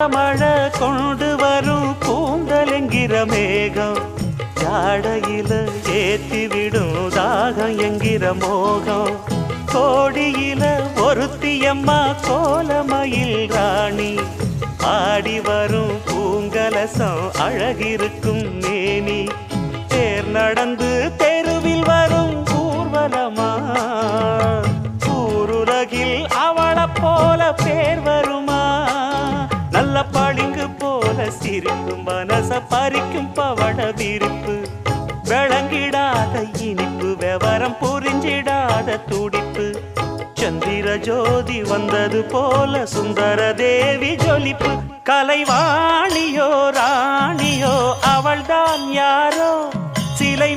மழை கொண்டு வரும் கூந்தல் என்கிற மேகம் ஜாடையில ஏத்திவிடும் தாகம் என்கிற மோகம் கோடியில ஒருத்தியம்மா கோலமயில் ராணி ஆடி வரும் பூங்கலசம் அழகிருக்கும் மேனி தேர் நடந்து தெருவில் வரும் ஊர்வலமா ஊருலகில் அவளை போல பேர் வருமா நல்ல பளிங்கு போல சிரிக்கும் மனச பறிக்கும் பவள விரிப்பு விளங்கிடாத இனிப்பு விவரம் புரிஞ்சிடாத துடிப்பு சந்திர ஜோதி வந்தது போல சுந்தர தேவி ஜொலிப்பு கலைவாணியோ ராணியோ அவள்தான் யாரோ சிலை